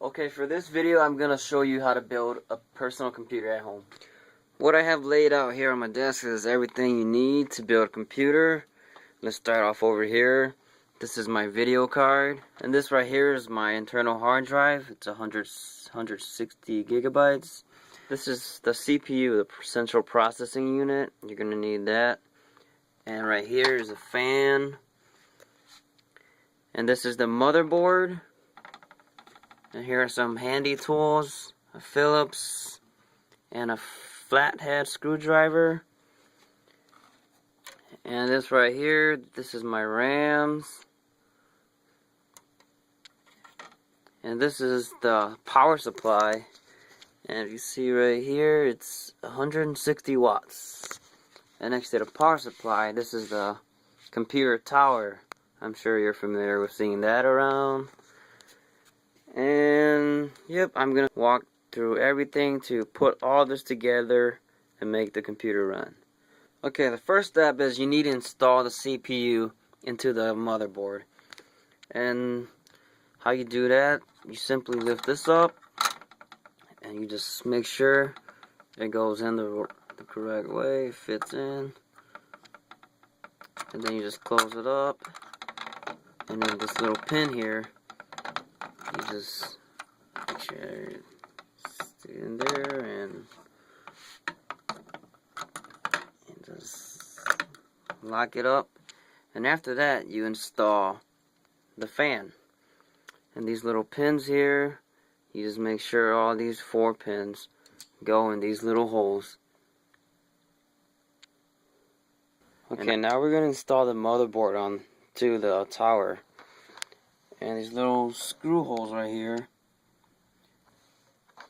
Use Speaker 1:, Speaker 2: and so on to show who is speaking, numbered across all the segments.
Speaker 1: Okay, for this video I'm going to show you how to build a personal computer at home. What I have laid out here on my desk is everything you need to build a computer. Let's start off over here. This is my video card, and this right here is my internal hard drive. It's 160 gigabytes. This is the CPU, the central processing unit. You're going to need that. And right here is a fan. And this is the motherboard. And here are some handy tools, a Phillips and a flathead screwdriver. And this right here, this is my RAMs. And this is the power supply. And if you see right here, it's 160 watts. And next to the power supply, this is the computer tower. I'm sure you're familiar with seeing that around. And yep, I'm gonna walk through everything to put all this together and make the computer run. Okay, the first step is you need to install the CPU into the motherboard. And how you do that, you simply lift this up and you just make sure it goes in the correct way, fits in, and then you just close it up, and then this little pin here, you just make sure it's in there and just lock it up. And after that, you install the fan. And these little pins here, you just make sure all these 4 pins go in these little holes. Okay, now we're going to install the motherboard onto the tower. And these little screw holes right here,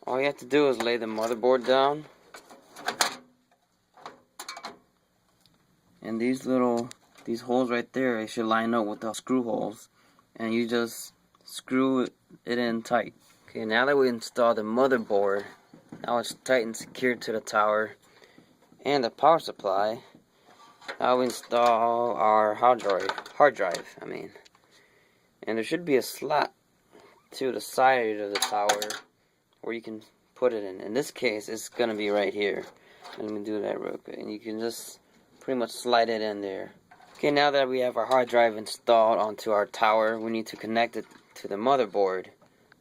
Speaker 1: all you have to do is lay the motherboard down. And these holes right there, they should line up with the screw holes. And you just screw it in tight. Okay, now that we installed the motherboard, now it's tight and secured to the tower and the power supply. Now we install our hard drive. And there should be a slot to the side of the tower where you can put it in. In this case, it's gonna be right here. Let me do that real quick. And you can just pretty much slide it in there. Okay, now that we have our hard drive installed onto our tower, we need to connect it to the motherboard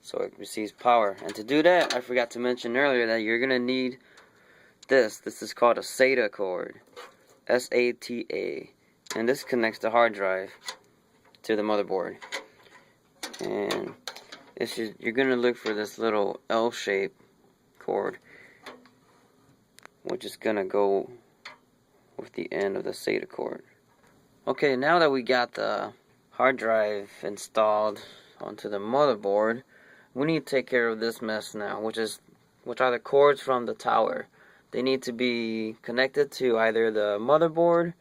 Speaker 1: so it receives power. And to do that, I forgot to mention earlier that you're gonna need this. This is called a SATA cord. SATA. And this connects the hard drive to the motherboard. And you're gonna look for this little L-shaped cord, which is gonna go with the end of the SATA cord. Okay, now that we got the hard drive installed onto the motherboard, we need to take care of this mess now, which are the cords from the tower. They need to be connected to either the motherboard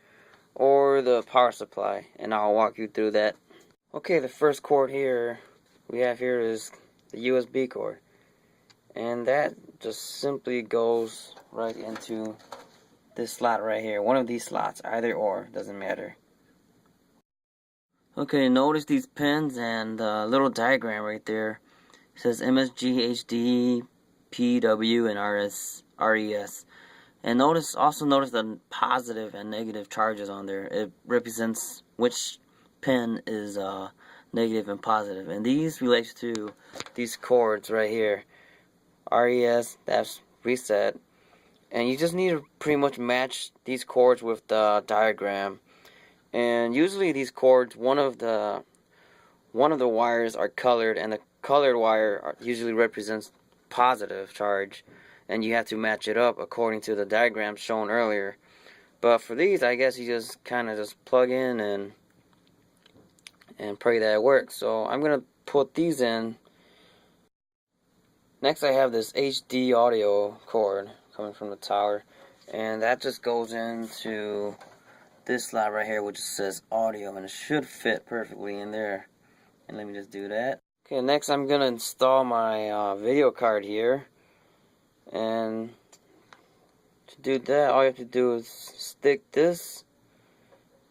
Speaker 1: or the power supply, and I'll walk you through that. Okay, the first cord we have here is the USB cord, and that just simply goes right into this slot right here. One of these slots, either or, doesn't matter. Okay, notice these pins and the little diagram right there. It says MSG, HDD, PW, and RES. And also notice the positive and negative charges on there. It represents which pin is negative and positive. And these relates to these cords right here. RES, that's reset. And you just need to pretty much match these cords with the diagram. And usually these cords, one of the wires are colored, and the colored wire usually represents positive charge, and you have to match it up according to the diagram shown earlier. But for these, I guess you just kind of just plug in and pray that it works. So I'm gonna put these in. Next, I have this HD audio cord coming from the tower, and that just goes into this slot right here, which says audio, and it should fit perfectly in there. And let me just do that. Okay, next I'm gonna install my video card here, and to do that, all you have to do is stick this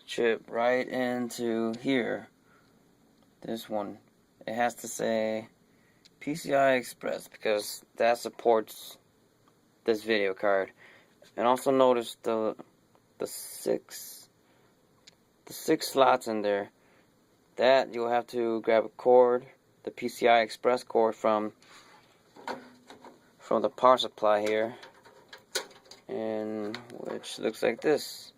Speaker 1: chip right into here. This one, it has to say PCI Express, because that supports this video card. And also notice the six slots in there. That you'll have to grab a cord, the PCI Express cord from the power supply here, and which looks like this.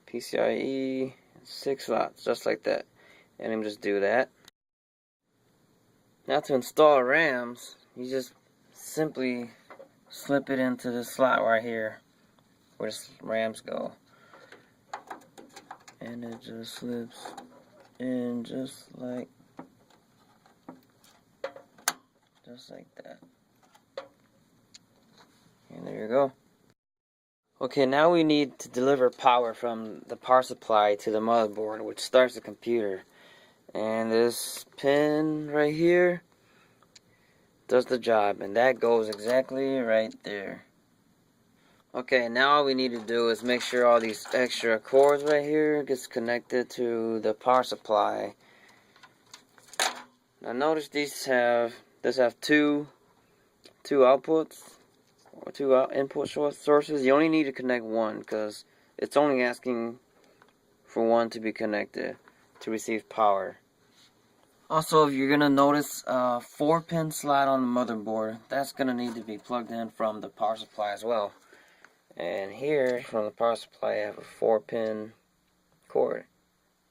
Speaker 1: PCIe 6 slots, just like that. And I'm just do that. Now to install RAMs, you just simply slip it into the slot right here where the RAMs go, and it just slips in just like that. And there you go. Okay, now we need to deliver power from the power supply to the motherboard, which starts the computer. And this pin right here does the job, and that goes exactly right there. Okay, now all we need to do is make sure all these extra cords right here gets connected to the power supply. Now notice these have two outputs, or two input sources. You only need to connect one because it's only asking for one to be connected to receive power. Also, if you're gonna notice a 4-pin slot on the motherboard, that's gonna need to be plugged in from the power supply as well. And here from the power supply I have a 4-pin cord,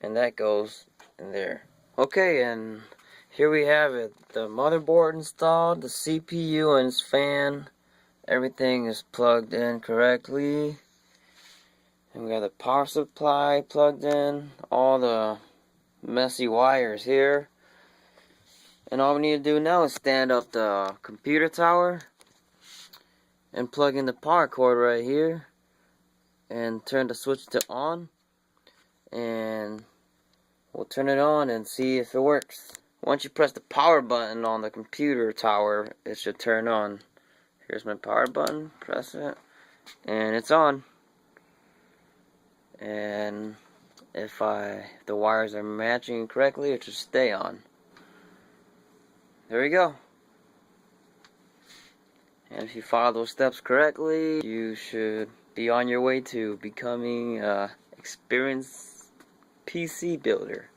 Speaker 1: and that goes in there. Okay, and here we have it. The motherboard installed, the CPU and its fan, everything is plugged in correctly. And we got the power supply plugged in, all the messy wires here. And all we need to do now is stand up the computer tower and plug in the power cord right here and turn the switch to on, and we'll turn it on and see if it works. Once you press the power button on the computer tower, it should turn on. Here's my power button, press it, and it's on. And if the wires are matching correctly, it should stay on. There we go. And if you follow those steps correctly, you should be on your way to becoming an experienced PC builder.